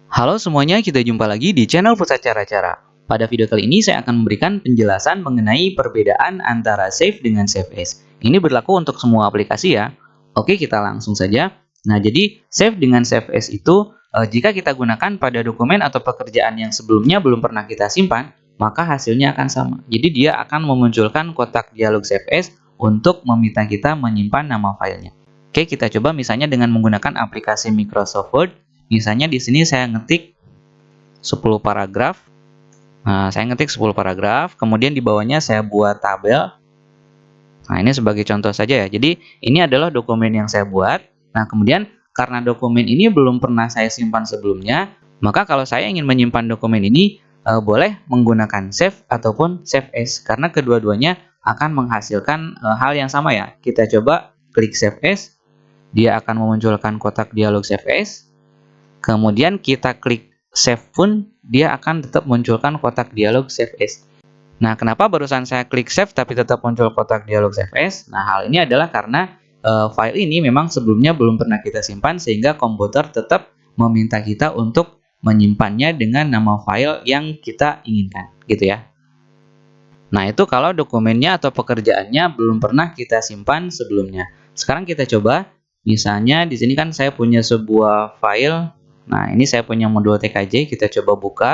Halo semuanya, kita jumpa lagi di channel Pusat Cara-Cara. Pada video kali ini saya akan memberikan penjelasan mengenai perbedaan antara save dengan save as. Ini berlaku untuk semua aplikasi ya. Oke, kita langsung saja. Nah, jadi save dengan save as itu jika kita gunakan pada dokumen atau pekerjaan yang sebelumnya belum pernah kita simpan, maka hasilnya akan sama. Jadi dia akan memunculkan kotak dialog save as untuk meminta kita menyimpan nama filenya. Oke, kita coba misalnya dengan menggunakan aplikasi Microsoft Word. Misalnya di sini saya ngetik 10 paragraf. Nah, saya ngetik 10 paragraf, kemudian di bawahnya saya buat tabel. Nah, ini sebagai contoh saja ya. Jadi, ini adalah dokumen yang saya buat. Nah, kemudian karena dokumen ini belum pernah saya simpan sebelumnya, maka kalau saya ingin menyimpan dokumen ini, boleh menggunakan save ataupun save as. Karena kedua-duanya akan menghasilkan hal yang sama ya. Kita coba klik save as, dia akan memunculkan kotak dialog save as. Kemudian kita klik save pun, dia akan tetap munculkan kotak dialog save as. Nah, kenapa barusan saya klik save tapi tetap muncul kotak dialog save as? Nah, hal ini adalah karena file ini memang sebelumnya belum pernah kita simpan, sehingga komputer tetap meminta kita untuk menyimpannya dengan nama file yang kita inginkan, gitu ya. Nah, itu kalau dokumennya atau pekerjaannya belum pernah kita simpan sebelumnya. Sekarang kita coba, misalnya di sini kan saya punya sebuah file. Nah, ini saya punya modul TKJ, kita coba buka.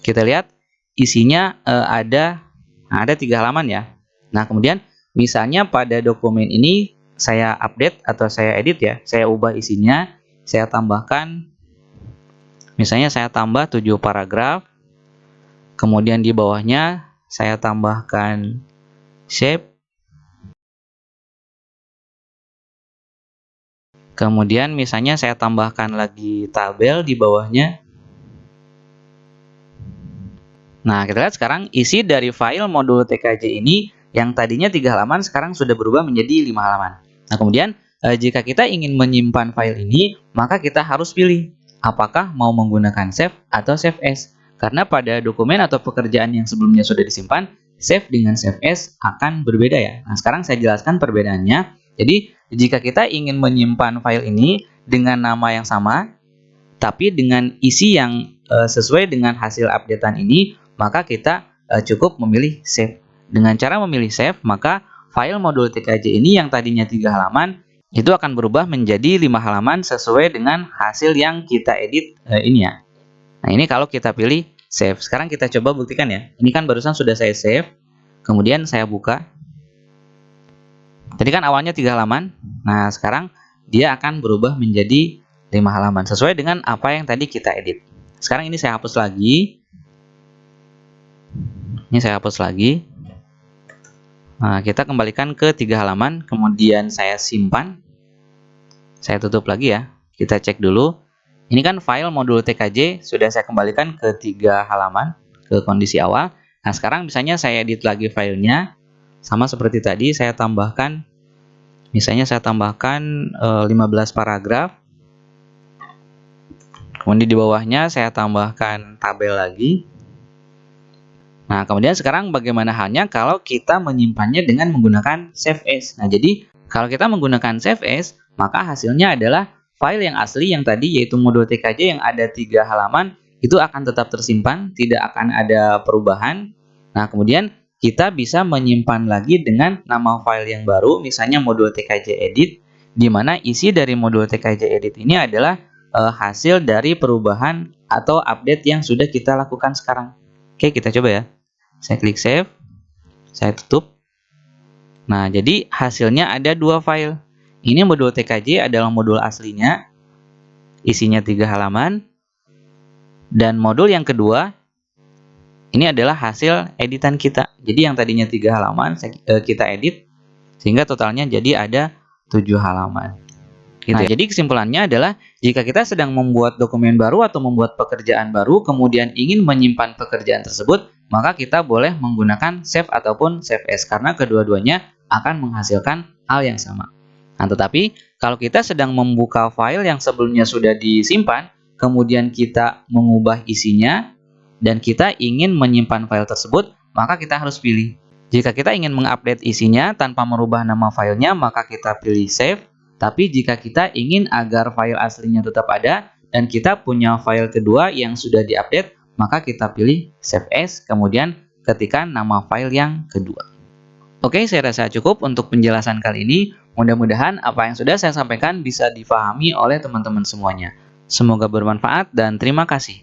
Kita lihat isinya ada 3 halaman ya. Nah, kemudian misalnya pada dokumen ini saya update atau saya edit ya, saya ubah isinya, saya tambahkan, misalnya saya tambah 7 paragraf, kemudian di bawahnya saya tambahkan shape, kemudian misalnya saya tambahkan lagi tabel di bawahnya. Nah, kita lihat sekarang isi dari file modul TKJ ini yang tadinya 3 halaman sekarang sudah berubah menjadi 5 halaman. Nah, kemudian jika kita ingin menyimpan file ini, maka kita harus pilih apakah mau menggunakan save atau save as. Karena pada dokumen atau pekerjaan yang sebelumnya sudah disimpan, save dengan save as akan berbeda ya. Nah, sekarang saya jelaskan perbedaannya. Jadi, jika kita ingin menyimpan file ini dengan nama yang sama, tapi dengan isi yang sesuai dengan hasil updatean ini, maka kita cukup memilih save. Dengan cara memilih save, maka file modul TKJ ini yang tadinya 3 halaman, itu akan berubah menjadi 5 halaman sesuai dengan hasil yang kita edit ini ya. Nah, ini kalau kita pilih save. Sekarang kita coba buktikan ya. Ini kan barusan sudah saya save, kemudian saya buka. Tadi kan awalnya 3 halaman. Nah, sekarang dia akan berubah menjadi 5 halaman sesuai dengan apa yang tadi kita edit. Sekarang ini saya hapus lagi. Ini saya hapus lagi. Nah, kita kembalikan ke 3 halaman, kemudian saya simpan. Saya tutup lagi ya. Kita cek dulu. Ini kan file modul TKJ sudah saya kembalikan ke 3 halaman, ke kondisi awal. Nah, sekarang misalnya saya edit lagi filenya. Sama seperti tadi, saya tambahkan, misalnya saya tambahkan 15 paragraf. Kemudian di bawahnya saya tambahkan tabel lagi. Nah, kemudian sekarang bagaimana halnya kalau kita menyimpannya dengan menggunakan save as. Nah, jadi kalau kita menggunakan save as, maka hasilnya adalah file yang asli yang tadi yaitu modul TKJ yang ada 3 halaman itu akan tetap tersimpan, tidak akan ada perubahan. Nah, kemudian kita bisa menyimpan lagi dengan nama file yang baru, misalnya modul TKJ edit, di mana isi dari modul TKJ edit ini adalah hasil dari perubahan atau update yang sudah kita lakukan sekarang. Oke, kita coba ya. Saya klik save, saya tutup. Nah, jadi hasilnya ada 2 file. Ini modul TKJ adalah modul aslinya, isinya 3 halaman. Dan modul yang kedua, ini adalah hasil editan kita. Jadi yang tadinya 3 halaman kita edit, sehingga totalnya jadi ada 7 halaman. Gitu ya. Jadi kesimpulannya adalah jika kita sedang membuat dokumen baru atau membuat pekerjaan baru, kemudian ingin menyimpan pekerjaan tersebut, maka kita boleh menggunakan save ataupun save as karena kedua-duanya akan menghasilkan hal yang sama. Nah, tetapi kalau kita sedang membuka file yang sebelumnya sudah disimpan, kemudian kita mengubah isinya dan kita ingin menyimpan file tersebut, maka kita harus pilih. Jika kita ingin mengupdate isinya tanpa merubah nama filenya, maka kita pilih save. Tapi jika kita ingin agar file aslinya tetap ada dan kita punya file kedua yang sudah diupdate, maka kita pilih Save As, kemudian ketikkan nama file yang kedua. Oke, saya rasa cukup untuk penjelasan kali ini. Mudah-mudahan apa yang sudah saya sampaikan bisa difahami oleh teman-teman semuanya. Semoga bermanfaat dan terima kasih.